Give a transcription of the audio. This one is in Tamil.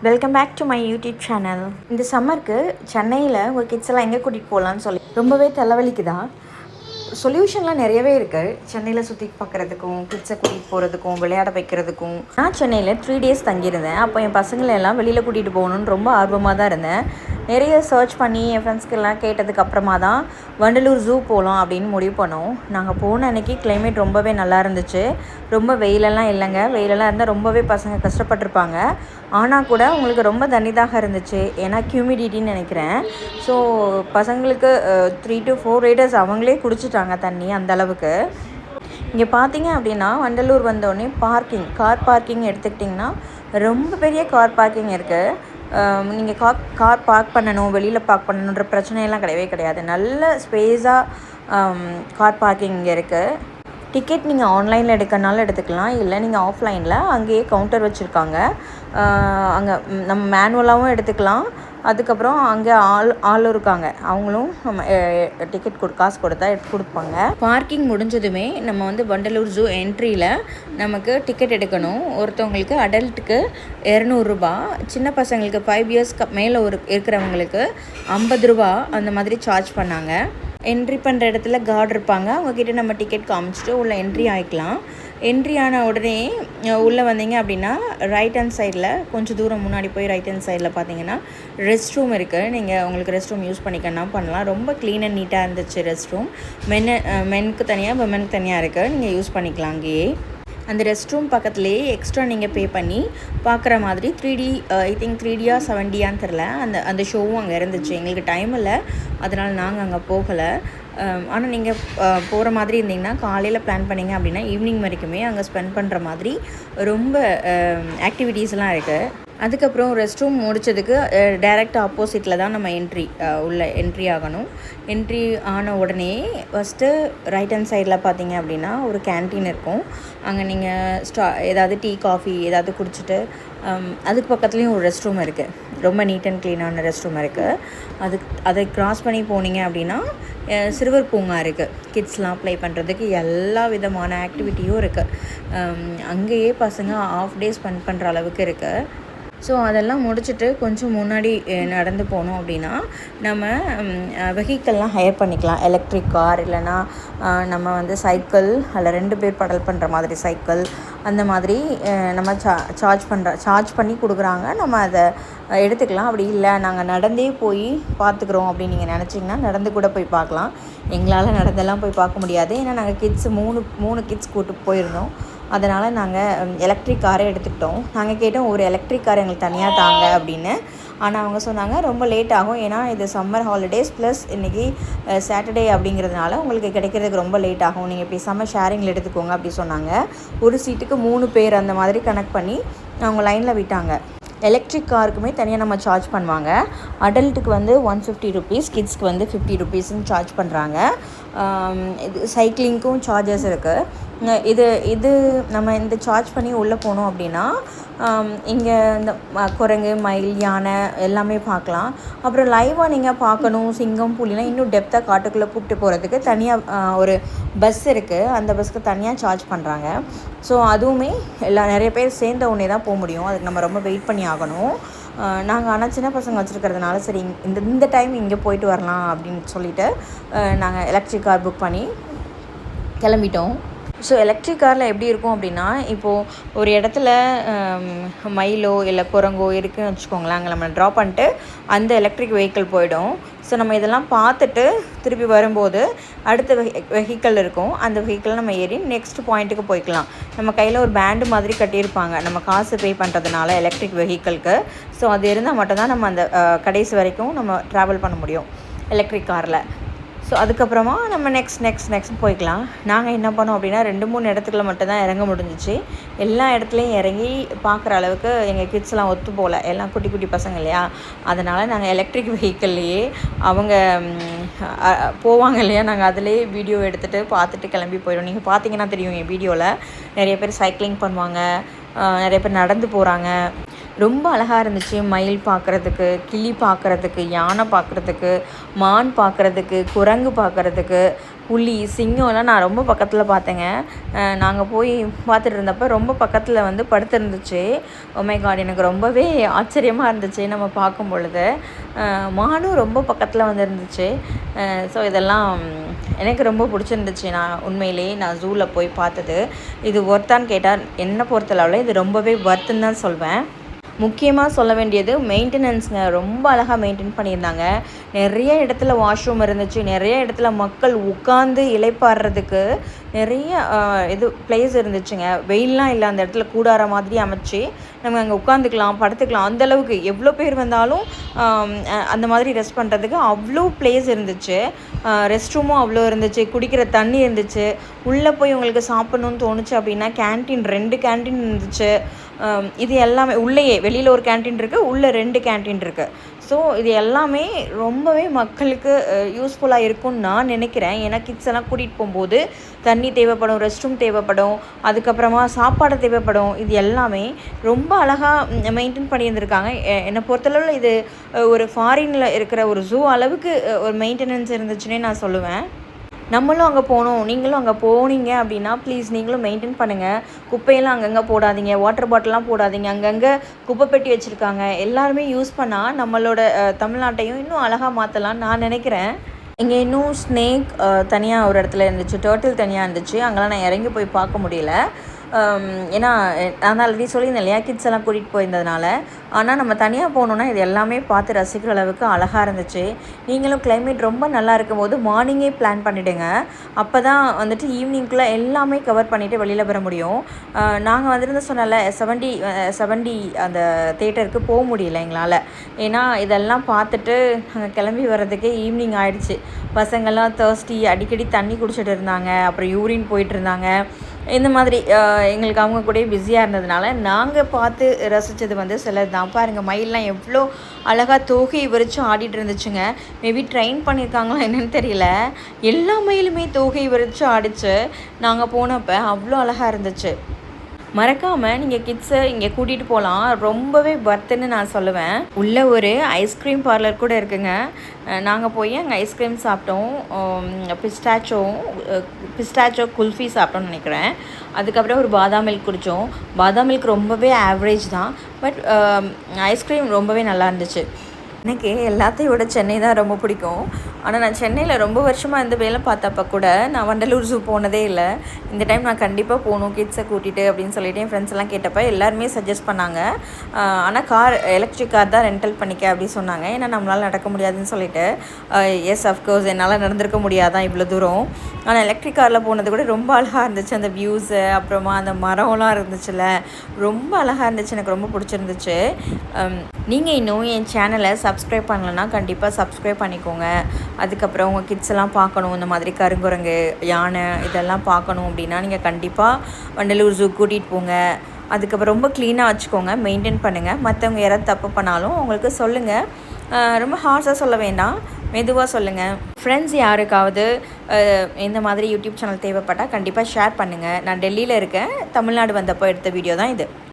Welcome back to my YouTube channel. இந்த சம்மருக்கு சென்னையில் உங்கள் கிட்ஸ் எல்லாம் எங்கே கூட்டிகிட்டு போகலான்னு சொல்லி ரொம்பவே தலைவலிக்குதா. சொல்யூஷன்லாம் நிறையவே இருக்குது. சென்னையில் சுற்றி பார்க்குறதுக்கும், கிட்ஸை கூட்டிகிட்டு போகிறதுக்கும், விளையாட வைக்கிறதுக்கும். நான் சென்னையில் 3 days தங்கியிருந்தேன். அப்போ என் பசங்களை எல்லாம் வெளியில் கூட்டிகிட்டு போகணுன்னு ரொம்ப ஆர்வமாக தான் இருந்தேன். நிறைய சர்ச் பண்ணி என் ஃப்ரெண்ட்ஸ்க்கெல்லாம் கேட்டதுக்கு அப்புறமா தான் வண்டலூர் ஜூ போகலாம் அப்படின்னு முடிவு பண்ணோம். நாங்கள் போன அன்றைக்கி கிளைமேட் ரொம்பவே நல்லா இருந்துச்சு. ரொம்ப வெயிலெல்லாம் இல்லைங்க. வெயிலெல்லாம் இருந்தால் ரொம்பவே பசங்க கஷ்டப்பட்டிருப்பாங்க. ஆனால் கூட உங்களுக்கு ரொம்ப தண்ணிதாக இருந்துச்சு. ஏன்னா ஹியூமிடிட்டின்னு நினைக்கிறேன். ஸோ பசங்களுக்கு 3 to 4 liters அவங்களே குடிச்சிட்டாங்க தண்ணி அந்தளவுக்கு. இங்கே பார்த்தீங்க அப்படின்னா வண்டலூர் வந்தோடனே கார் பார்க்கிங் எடுத்துக்கிட்டிங்கன்னா ரொம்ப பெரிய கார் பார்க்கிங் இருக்குது. நீங்கள் கார் பார்க் பண்ணணும், வெளியில் பார்க் பண்ணணுன்ற பிரச்சனையெல்லாம் கிடையவே கிடையாது. நல்ல ஸ்பேஸாக கார் பார்க்கிங் இங்கே இருக்குது. டிக்கெட் நீங்கள் ஆன்லைனில் எடுக்கிறனால எடுத்துக்கலாம், இல்லை நீங்கள் ஆஃப்லைனில் அங்கேயே கவுண்டர் வச்சுருக்காங்க. அங்கே நம்ம மேனுவலாகவும் எடுத்துக்கலாம். அதுக்கப்புறம் அங்கே ஆளும் இருக்காங்க, அவங்களும் நம்ம டிக்கெட் காசு கொடுத்தா எடுத்து கொடுப்பாங்க. பார்க்கிங் முடிஞ்சதுமே நம்ம வந்து வண்டலூர் ஜூ என்ட்ரியில் நமக்கு டிக்கெட் எடுக்கணும். ஒருத்தவங்களுக்கு அடல்ட்டுக்கு 200 ரூபா, சின்ன பசங்களுக்கு 5 yearsக்கு மேலே இருக்கிறவங்களுக்கு 50 ரூபா அந்த மாதிரி சார்ஜ் பண்ணாங்க. என்ட்ரி பண்ணுற இடத்துல கார்டு இருப்பாங்க, அவங்கக்கிட்ட நம்ம டிக்கெட் காமிச்சிட்டு உள்ளே என்ட்ரி ஆகிக்கலாம். என்ட்ரி ஆன உடனே உள்ளே வந்தீங்க அப்படின்னா ரைட் ஹேண்ட் சைடில் கொஞ்சம் தூரம் முன்னாடி போய் ரைட் ஹேண்ட் சைடில் பார்த்தீங்கன்னா ரெஸ்ட் ரூம் இருக்குது. நீங்கள் உங்களுக்கு ரெஸ்ட் ரூம் யூஸ் பண்ணிக்கன்னா பண்ணலாம். ரொம்ப க்ளீன் அண்ட் நீட்டாக இருந்துச்சு ரெஸ்ட் ரூம். மென்னுக்கு தனியாக விமெனுக்கு தனியாக இருக்குது, நீங்கள் யூஸ் பண்ணிக்கலாம் அங்கேயே. அந்த ரெஸ்ட் ரூம் பக்கத்துலேயே எக்ஸ்ட்ரா நீங்கள் பே பண்ணி பார்க்குற மாதிரி 3D ஐ திங்க் 3Dயா 7Dயான்னு தெரில, அந்த ஷோவும் அங்கே இருந்துச்சு. எங்களுக்கு டைம் இல்லை, அதனால் நாங்கள் அங்கே போகலை. ஆனால் நீங்கள் போகிற மாதிரி இருந்தீங்கன்னா காலையில் பிளான் பண்ணிங்க அப்படின்னா ஈவினிங் வரைக்குமே அங்கே ஸ்பெண்ட் பண்ணுற மாதிரி ரொம்ப ஆக்டிவிட்டீஸ்லாம் இருக்குது. அதுக்கப்புறம் ரெஸ்ட் ரூம் முடித்ததுக்கு டைரெக்ட் ஆப்போசிட்டில் தான் நம்ம என்ட்ரி ஆகணும். என்ட்ரி ஆன உடனே ஃபஸ்ட்டு ரைட் ஹேண்ட் சைடில் பார்த்தீங்க அப்படின்னா ஒரு கேன்டீன் இருக்கும். அங்கே நீங்கள் ஏதாவது டீ காஃபி ஏதாவது குடிச்சிட்டு அதுக்கு பக்கத்துலேயும் ஒரு ரெஸ்ட் ரூம் இருக்குது. ரொம்ப நீட் அண்ட் க்ளீனான ரெஸ்ட் ரூம் இருக்குது. அதை க்ராஸ் பண்ணி போனீங்க அப்படின்னா சிறுவர் பூங்கா இருக்குது. கிட்ஸ்லாம் ப்ளே பண்ணுறதுக்கு எல்லா விதமான ஆக்டிவிட்டியும் இருக்குது. அங்கேயே பசங்க ஆஃப் டே ஸ்பெண்ட் பண்ணுற அளவுக்கு இருக்குது. ஸோ அதெல்லாம் முடிச்சுட்டு கொஞ்சம் முன்னாடி நடந்து போனோம் அப்படின்னா நம்ம வெஹிக்கல்லாம் ஹையர் பண்ணிக்கலாம். எலக்ட்ரிக் கார், இல்லைனா நம்ம வந்து சைக்கிள், அதில் 2 பேர் படல் பண்ணுற மாதிரி சைக்கிள், அந்த மாதிரி நம்ம சார்ஜ் பண்ணி கொடுக்குறாங்க. நம்ம அதை எடுத்துக்கலாம். அப்படி இல்லை நாங்கள் நடந்தே போய் பார்த்துக்குறோம் அப்படின்னு நீங்கள் நினச்சிங்கன்னா நடந்து கூட போய் பார்க்கலாம். எங்களால் நடந்தெல்லாம் போய் பார்க்க முடியாது, ஏன்னா நாங்கள் கிட்ஸு 3 கிட்ஸ் கூட்டு போயிருந்தோம். அதனால் நாங்கள் எலக்ட்ரிக் காரே எடுத்துக்கிட்டோம். நாங்கள் கேட்டோம் ஒரு எலக்ட்ரிக் கார் எங்களுக்கு தனியாக தாங்க அப்படின்னு. ஆனால் அவங்க சொன்னாங்க ரொம்ப லேட் ஆகும், ஏன்னா இது சம்மர் ஹாலிடேஸ் ப்ளஸ் இன்றைக்கி சாட்டர்டே அப்படிங்கிறதுனால உங்களுக்கு கிடைக்கிறதுக்கு ரொம்ப லேட் ஆகும், நீங்கள் பேசாமல் ஷேரிங்கில் எடுத்துக்கோங்க அப்படி சொன்னாங்க. ஒரு சீட்டுக்கு 3 பேர் அந்த மாதிரி கனெக்ட் பண்ணி அவங்க லைனில் விட்டாங்க. எலக்ட்ரிக் காருக்குமே தனியாக நம்ம சார்ஜ் பண்ணுவாங்க. அடல்ட்டுக்கு வந்து 150 rupees, கிட்ஸ்க்கு வந்து 50 rupeesன்னு சார்ஜ் பண்ணுறாங்க. இது சைக்கிளிங்க்கும் சார்ஜஸ் இருக்குது. இது நம்ம இந்த சார்ஜ் பண்ணி உள்ளே போனோம் அப்படின்னா இங்கே இந்த குரங்கு, மயில், யானை எல்லாமே பார்க்கலாம். அப்புறம் லைவாக நீங்கள் பார்க்கணும் சிங்கம், புலிலாம் இன்னும் டெப்த்தாக காட்டுக்குள்ளே கூப்பிட்டு போகிறதுக்கு தனியாக ஒரு பஸ் இருக்குது. அந்த பஸ்ஸுக்கு தனியாக சார்ஜ் பண்ணுறாங்க. ஸோ அதுவுமே நிறைய பேர் சேர்ந்த உடனே தான் போக முடியும். அதுக்கு நம்ம ரொம்ப வெயிட் பண்ணி ஆகணும். நாங்கள் ஆனால் சின்ன பசங்க வச்சுருக்கிறதுனால சரி இந்த டைம் இங்கே போயிட்டு வரலாம் அப்படின்னு சொல்லிவிட்டு நாங்கள் எலக்ட்ரிக் கார் புக் பண்ணி கிளம்பிட்டோம். ஸோ எலக்ட்ரிக் காரில் எப்படி இருக்கும் அப்படின்னா, இப்போது ஒரு இடத்துல மயிலோ இல்லை குரங்கோ இருக்குதுன்னு வச்சுக்கோங்களேன், அங்கே நம்ம ட்ராப் பண்ணிட்டு அந்த எலக்ட்ரிக் வெஹிக்கிள் போயிடும். ஸோ நம்ம இதெல்லாம் பார்த்துட்டு திருப்பி வரும்போது அடுத்த வெஹிக்கிள் இருக்கும், அந்த வெஹிக்கிள் நம்ம ஏறி நெக்ஸ்ட் பாயிண்ட்டுக்கு போய்க்கலாம். நம்ம கையில் ஒரு பேண்டு மாதிரி கட்டியிருப்பாங்க நம்ம காசு பே பண்ணுறதுனால எலக்ட்ரிக் வெஹிக்கிளுக்கு. ஸோ அது இருந்தால் மட்டும்தான் நம்ம அந்த கடைசி வரைக்கும் நம்ம ட்ராவல் பண்ண முடியும் எலக்ட்ரிக் காரில். ஸோ அதுக்கப்புறமா நம்ம நெக்ஸ்ட் போய்க்கலாம். நாங்கள் என்ன பண்ணோம் அப்படின்னா 2-3 இடத்துல மட்டும்தான் இறங்க முடிஞ்சிச்சு. எல்லா இடத்துலையும் இறங்கி பார்க்குற அளவுக்கு எங்கள் கிட்ஸ்லாம் ஒத்து போகல, எல்லாம் குட்டி பசங்க இல்லையா. அதனால் நாங்கள் எலக்ட்ரிக் வெஹிக்கிள்லேயே அவங்க போவாங்க இல்லையா, நாங்கள் அதிலே வீடியோ எடுத்துகிட்டு பார்த்துட்டு கிளம்பி போயிடும். நீங்கள் பார்த்தீங்கன்னா தெரியும் என் வீடியோவில் நிறைய பேர் சைக்கிளிங் பண்ணுவாங்க, நிறைய பேர் நடந்து போகிறாங்க. ரொம்ப அழகாக இருந்துச்சு. மயில் பார்க்குறதுக்கு, கிளி பார்க்குறதுக்கு, யானை பார்க்குறதுக்கு, மான் பார்க்குறதுக்கு, குரங்கு பார்க்குறதுக்கு, புலி, சிங்கம்லாம் நான் ரொம்ப பக்கத்தில் பார்த்தேங்க. நாங்கள் போய் பார்த்துட்டு இருந்தப்போ ரொம்ப பக்கத்தில் வந்து படுத்திருந்துச்சு. Oh my God! எனக்கு ரொம்பவே ஆச்சரியமாக இருந்துச்சு நம்ம பார்க்கும் பொழுது. மானும் ரொம்ப பக்கத்தில் வந்து இருந்துச்சு. ஸோ இதெல்லாம் எனக்கு ரொம்ப பிடிச்சிருந்துச்சு. நான் ஜூவில் போய் பார்த்தது. இது ஒர்த்தான்னு கேட்டால் என்னை பொறுத்தளவில் இது ரொம்பவே ஒர்த்துன்னு தான் சொல்வேன். முக்கியமாக சொல்ல வேண்டியது மெயின்டெனன்ஸுங்க. ரொம்ப அழகாக மெயின்டைன் பண்ணியிருந்தாங்க. நிறைய இடத்துல வாஷ்ரூம் இருந்துச்சு. நிறைய இடத்துல மக்கள் உட்காந்து இளைப்பாடுறதுக்கு நிறைய பிளேஸ் இருந்துச்சுங்க. வெயிலெலாம் இல்லை, அந்த இடத்துல கூடார மாதிரி அமைச்சு நம்ம அங்கே உட்காந்துக்கலாம், படுத்துக்கலாம். அந்தளவுக்கு எவ்வளோ பேர் வந்தாலும் அந்த மாதிரி ரெஸ்ட் பண்ணுறதுக்கு அவ்வளோ பிளேஸ் இருந்துச்சு. ரெஸ்ட் ரூமும் அவ்வளோ இருந்துச்சு. குடிக்கிற தண்ணி இருந்துச்சு. உள்ளே போய் உங்களுக்கு சாப்பிட்ணுன்னு தோணுச்சு அப்படின்னா கேன்டீன் 2 கேன்டீன் இருந்துச்சு. இது எல்லாமே உள்ளேயே, வெளியில் ஒரு கேன்டீன் இருக்குது, உள்ளே 2 கேன்டீன் இருக்குது. ஸோ இது எல்லாமே ரொம்பவே மக்களுக்கு யூஸ்ஃபுல்லாக இருக்கும்னு நான் நினைக்கிறேன். ஏன்னா கிட்ஸ் எல்லாம் கூட்டிகிட்டு போகும்போது தண்ணி தேவைப்படும், ரெஸ்ட் ரூம் தேவைப்படும், அதுக்கப்புறமா சாப்பாடு தேவைப்படும். இது எல்லாமே ரொம்ப அழகாக மெயின்டைன் பண்ணியிருந்திருக்காங்க. என்னை பொறுத்தளவில் இது ஒரு ஃபாரினில் இருக்கிற ஒரு ஜூ அளவுக்கு ஒரு மெயின்டெனன்ஸ் இருந்துச்சுன்னே நான் சொல்லுவேன். நம்மளும் அங்கே போகணும், நீங்களும் அங்கே போனீங்க அப்படின்னா ப்ளீஸ் நீங்களும் மெயின்டைன் பண்ணுங்கள். குப்பையெல்லாம் அங்கங்கே போடாதீங்க, வாட்டர் பாட்டிலாம் போடாதீங்க. அங்கங்கே குப்பை பெட்டி வச்சுருக்காங்க. எல்லாருமே யூஸ் பண்ணால் நம்மளோட தமிழ்நாட்டையும் இன்னும் அழகாக மாற்றலான்னு நான் நினைக்கிறேன். இங்கே இன்னும் ஸ்னேக் தனியாக ஒரு இடத்துல இருந்துச்சு, டர்ட்டில் தனியாக இருந்துச்சு. அங்கெல்லாம் நான் இறங்கி போய் பார்க்க முடியல. ஏன்னா நான் ஆல்ரெடி சொல்லியிருந்தேன் இல்லையா, கிட்ஸ் எல்லாம் கூட்டிகிட்டு போயிருந்ததுனால. ஆனால் நம்ம தனியாக போகணுன்னா இது எல்லாமே பார்த்து ரசிக்கிற அளவுக்கு அழகாக இருந்துச்சு. நீங்களும் கிளைமேட் ரொம்ப நல்லா இருக்கும்போது மார்னிங்கே பிளான் பண்ணிவிடுங்க. அப்போ தான் வந்துட்டு ஈவினிங்குள்ளே எல்லாமே கவர் பண்ணிவிட்டு வெளியில் வர முடியும். நாங்கள் வந்துருந்து சொன்னால 70 அந்த தேட்டருக்கு போக முடியல எங்களால். ஏன்னா இதெல்லாம் பார்த்துட்டு நாங்கள் கிளம்பி வர்றதுக்கே ஈவினிங் ஆகிடுச்சு. பசங்கள்லாம் தர்ஸ்டி, அடிக்கடி தண்ணி குடிச்சிட்டு இருந்தாங்க, அப்புறம் யூரின் போயிட்டு இருந்தாங்க. இந்த மாதிரி எங்களுக்கு அவங்க கூட பிஸியாக இருந்ததுனால நாங்கள் பார்த்து ரசித்தது வந்து சிலது தான். பாருங்கள், மயிலெலாம் எவ்வளோ அழகாக தோகையை விரித்து ஆடிட்டு இருந்துச்சுங்க. மேபி ட்ரெயின் பண்ணியிருக்காங்களா என்னன்னு தெரியல. எல்லா மயிலுமே தோகையை விரித்து ஆடிச்சு. நாங்கள் போனப்போ அவ்வளோ அழகாக இருந்துச்சு. மறக்காமல் நீங்கள் கிட்ஸை இங்கே கூட்டிகிட்டு போகலாம். ரொம்பவே பர்த்துன்னு நான் சொல்லுவேன். உள்ளே ஒரு ஐஸ்கிரீம் பார்லர் கூட இருக்குங்க. நாங்கள் போய் அங்கே ஐஸ்கிரீம் சாப்பிட்டோம். பிஸ்டாச்சோ குல்ஃபி சாப்பிட்டோம்னு நினைக்கிறேன். அதுக்கப்புறம் ஒரு பாதாம் மில்க் குடித்தோம். பாதாம் மில்க் ரொம்பவே ஆவரேஜ் தான், பட் ஐஸ்கிரீம் ரொம்பவே நல்லா இருந்துச்சு. எனக்கு எல்லாத்தையும் விட சென்னை தான் ரொம்ப பிடிக்கும். ஆனால் நான் சென்னையில் ரொம்ப வருஷமாக இருந்து வேலை பார்த்தப்போ கூட நான் வண்டலூர் ஜூ போனதே இல்லை. இந்த டைம் நான் கண்டிப்பாக போகணும் கிட்ஸை கூட்டிகிட்டு அப்படின்னு சொல்லிட்டு என் ஃப்ரெண்ட்ஸ் எல்லாம் கேட்டப்போ எல்லாருமே சஜஸ்ட் பண்ணாங்க. ஆனால் எலக்ட்ரிக் கார் தான் ரெண்டல் பண்ணிக்க அப்படின்னு சொன்னாங்க. ஏன்னா நம்மளால் நடக்க முடியாதுன்னு சொல்லிட்டு. எஸ், அஃப்கோர்ஸ் என்னால் நடந்திருக்க முடியாதான் இவ்வளோ தூரம். ஆனால் எலக்ட்ரிக் காரில் போனது கூட ரொம்ப அழகாக இருந்துச்சு. அந்த வியூஸு, அப்புறமா அந்த மரம்லாம் இருந்துச்சுல்ல, ரொம்ப அழகாக இருந்துச்சு. எனக்கு ரொம்ப பிடிச்சிருந்துச்சு. நீங்கள் இன்னும் என் சேனலை சப்ஸ்கிரைப் பண்ணலைன்னா கண்டிப்பாக சப்ஸ்கிரைப் பண்ணிக்கோங்க. அதுக்கப்புறம் உங்கள் கிட்ஸ் எல்லாம் பார்க்கணும், இந்த மாதிரி கருங்குரங்கு, யானை இதெல்லாம் பார்க்கணும் அப்படின்னா நீங்கள் கண்டிப்பாக வண்டலூர் ஜூ கூட்டிகிட்டு போங்க. அதுக்கப்புறம் ரொம்ப க்ளீனாக வச்சுக்கோங்க, மெயின்டைன் பண்ணுங்கள். மற்றவங்க யாராவது தப்பு பண்ணாலும் அவங்களுக்கு சொல்லுங்கள். ரொம்ப ஹார்ஷாக சொல்ல வேண்டாம், மெதுவாக சொல்லுங்கள். ஃப்ரெண்ட்ஸ் யாருக்காவது இந்த மாதிரி யூடியூப் சேனல் தேவைப்பட்டால் கண்டிப்பாக ஷேர் பண்ணுங்கள். நான் டெல்லியில் இருக்கேன். தமிழ்நாடு வந்தப்போ எடுத்த வீடியோ தான் இது.